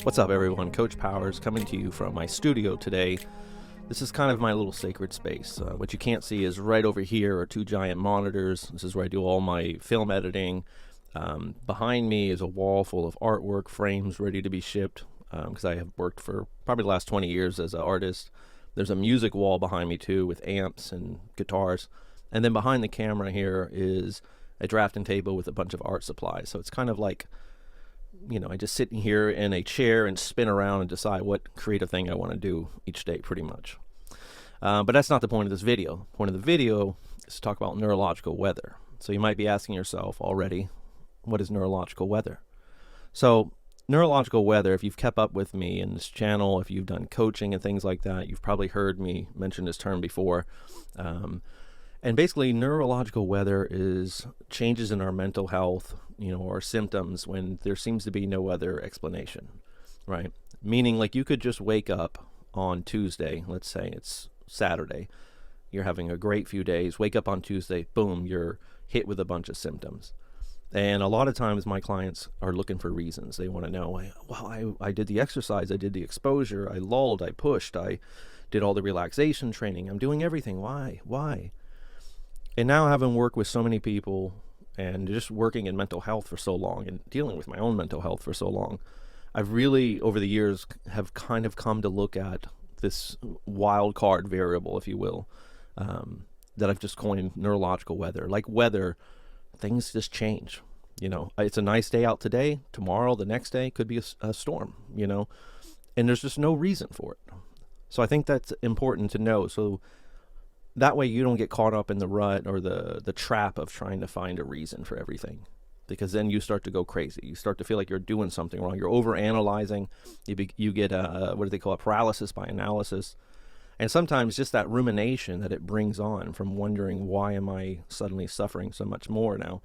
What's up, everyone? Coach Powers coming to you from my studio today. This is kind of my little sacred space. What you can't see is right over here are two giant monitors. This is where I do all my film editing. Behind me is a wall full of artwork, frames ready to be shipped, because I have worked for probably the last 20 years as an artist. There's a music wall behind me too with amps and guitars. And then behind the camera here is a drafting table with a bunch of art supplies. So it's kind of like, I just sit here in a chair and spin around and decide what creative thing I want to do each day, pretty much. But that's not the point of this video. The point of the video is to talk about neurological weather. So you might be asking yourself already, what is neurological weather? So neurological weather, if you've kept up with me in this channel, if you've done coaching and things like that, you've probably heard me mention this term before. And basically, neurological weather is changes in our mental health, or symptoms when there seems to be no other explanation, right? Meaning, like, you could just wake up on Tuesday, let's say it's Saturday, you're having a great few days, wake up on Tuesday, boom, you're hit with a bunch of symptoms. And a lot of times my clients are looking for reasons. They want to know, well, I did the exercise, I did the exposure, I lulled, I pushed, I did all the relaxation training, I'm doing everything. Why? And now, having worked with so many people and just working in mental health for so long and dealing with my own mental health for so long, I've really, over the years, have kind of come to look at this wild card variable, if you will, that I've just coined neurological weather. Like weather, things just change. It's a nice day out today. Tomorrow, the next day, could be a storm, and there's just no reason for it. So I think that's important to know. So that way you don't get caught up in the rut or the trap of trying to find a reason for everything, because then you start to go crazy. You start to feel like you're doing something wrong. You're overanalyzing. You get what do they call it? Paralysis by analysis. And sometimes just that rumination that it brings on from wondering, why am I suddenly suffering so much more now?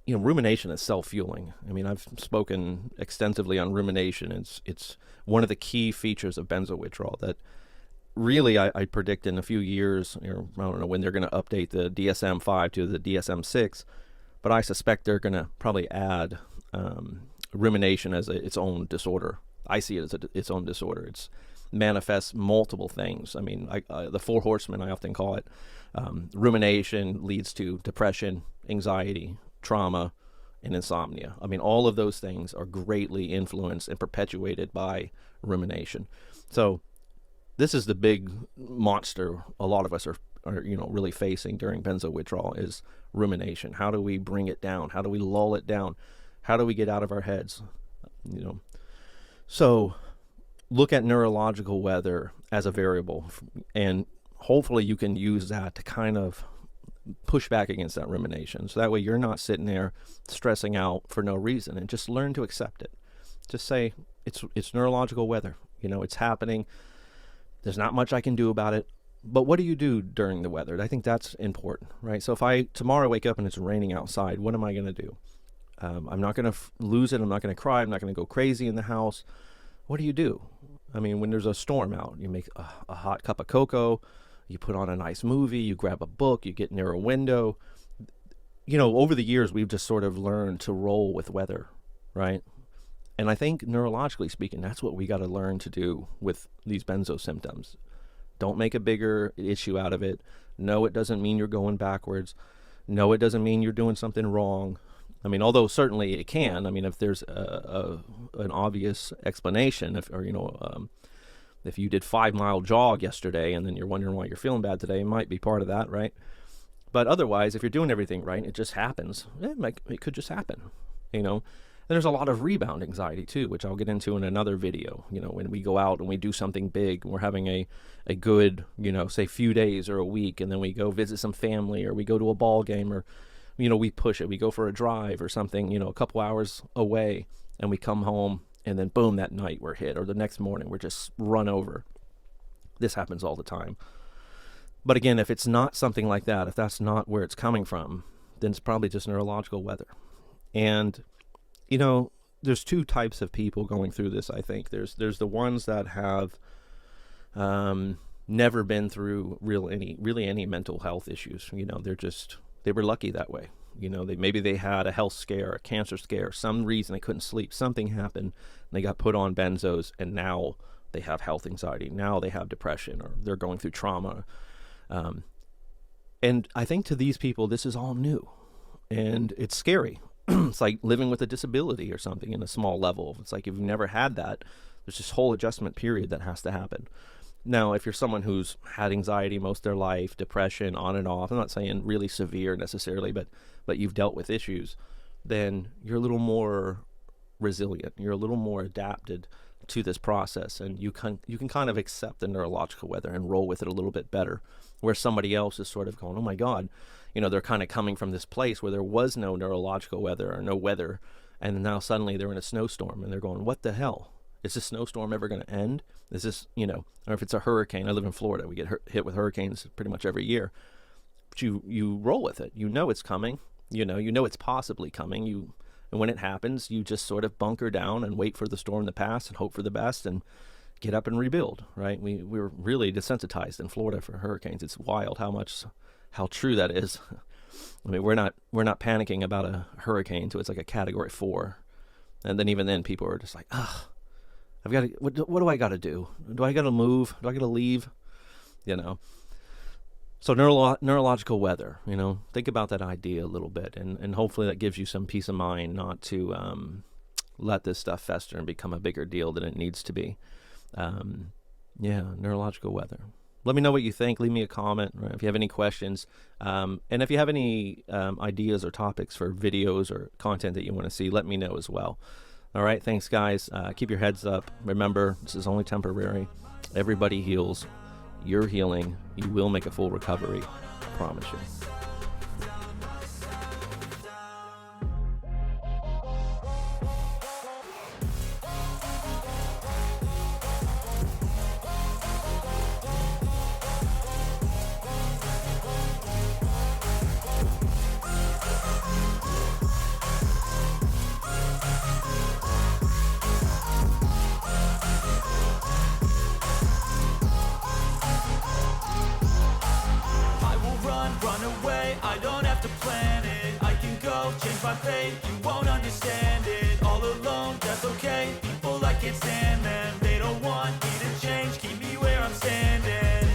Rumination is self-fueling. I mean, I've spoken extensively on rumination. It's one of the key features of Benzo Withdrawal that really, I predict in a few years, I don't know when they're going to update the DSM-5 to the DSM-6, but I suspect they're going to probably add rumination as its own disorder. I see it as its own disorder. It manifests multiple things. I mean, the four horsemen, I often call it. Rumination leads to depression, anxiety, trauma, and insomnia. I mean, all of those things are greatly influenced and perpetuated by rumination. So this is the big monster a lot of us are really facing during benzo withdrawal, is rumination. How do we bring it down? How do we lull it down? How do we get out of our heads? So look at neurological weather as a variable, and hopefully you can use that to kind of push back against that rumination. So that way you're not sitting there stressing out for no reason, and just learn to accept it. Just say, it's neurological weather. It's happening. There's not much I can do about it. But what do you do during the weather? I think that's important, right? So if I tomorrow wake up and it's raining outside, what am I going to do? I'm not going to lose it. I'm not going to cry. I'm not going to go crazy in the house. What do you do? I mean, when there's a storm out, you make a hot cup of cocoa, you put on a nice movie, you grab a book, you get near a window. Over the years, we've just sort of learned to roll with weather, right? And I think neurologically speaking, that's what we got to learn to do with these benzo symptoms. Don't make a bigger issue out of it. No, it doesn't mean you're going backwards. No, it doesn't mean you're doing something wrong. I mean, although certainly it can. I mean, if there's an obvious explanation, if you did 5-mile jog yesterday and then you're wondering why you're feeling bad today, it might be part of that, right? But otherwise, if you're doing everything right, it just happens. It could just happen, And there's a lot of rebound anxiety too, which I'll get into in another video. When we go out and we do something big, and we're having a good, say few days or a week, and then we go visit some family, or we go to a ball game, or, we push it. We go for a drive or something, a couple hours away, and we come home, and then boom, that night we're hit, or the next morning we're just run over. This happens all the time. But again, if it's not something like that, if that's not where it's coming from, then it's probably just neurological weather. And there's two types of people going through this, I think. There's the ones that have never been through really any mental health issues. They were lucky that way. Maybe they had a health scare, a cancer scare, some reason they couldn't sleep, something happened, and they got put on benzos, and now they have health anxiety, now they have depression, or they're going through trauma. And I think to these people, this is all new, and it's scary. It's like living with a disability or something in a small level. It's like if you've never had that, there's this whole adjustment period that has to happen. Now, if you're someone who's had anxiety most of their life, depression on and off, I'm not saying really severe necessarily, but you've dealt with issues, then you're a little more resilient. You're a little more adapted to this process, and you can kind of accept the neurological weather and roll with it a little bit better, where somebody else is sort of going, oh my God, they're kind of coming from this place where there was no neurological weather or no weather, and now suddenly they're in a snowstorm, and they're going, what the hell? Is this snowstorm ever going to end? Is this, or if it's a hurricane? I live in Florida. We get hit with hurricanes pretty much every year. But you roll with it. You know it's coming. You know it's possibly coming. And when it happens, you just sort of bunker down and wait for the storm to pass and hope for the best and get up and rebuild, right? We're really desensitized in Florida for hurricanes. It's wild how true that is. I mean, we're not panicking about a hurricane until it's like a Category 4. And then even then, people are just like, ugh. What do I got to do? Do I got to move? Do I got to leave? So neurological weather, think about that idea a little bit, and hopefully that gives you some peace of mind not to let this stuff fester and become a bigger deal than it needs to be. Neurological weather. Let me know what you think. Leave me a comment, right, if you have any questions. And if you have any ideas or topics for videos or content that you want to see, let me know as well. All right, thanks, guys. Keep your heads up. Remember, this is only temporary. Everybody heals. You're healing. You will make a full recovery. I promise you. Run away, I don't have to plan it. I can go, change my fate, you won't understand it. All alone, that's okay, people I can't stand them. They don't want me to change, keep me where I'm standing.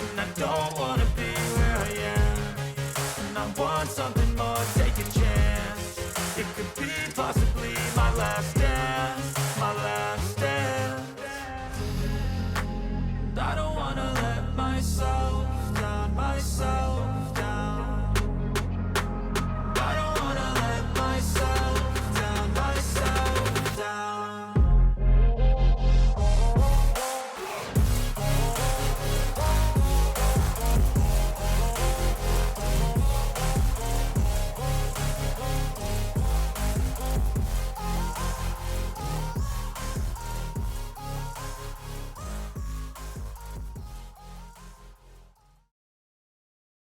And I don't wanna be where I am, and I want something more.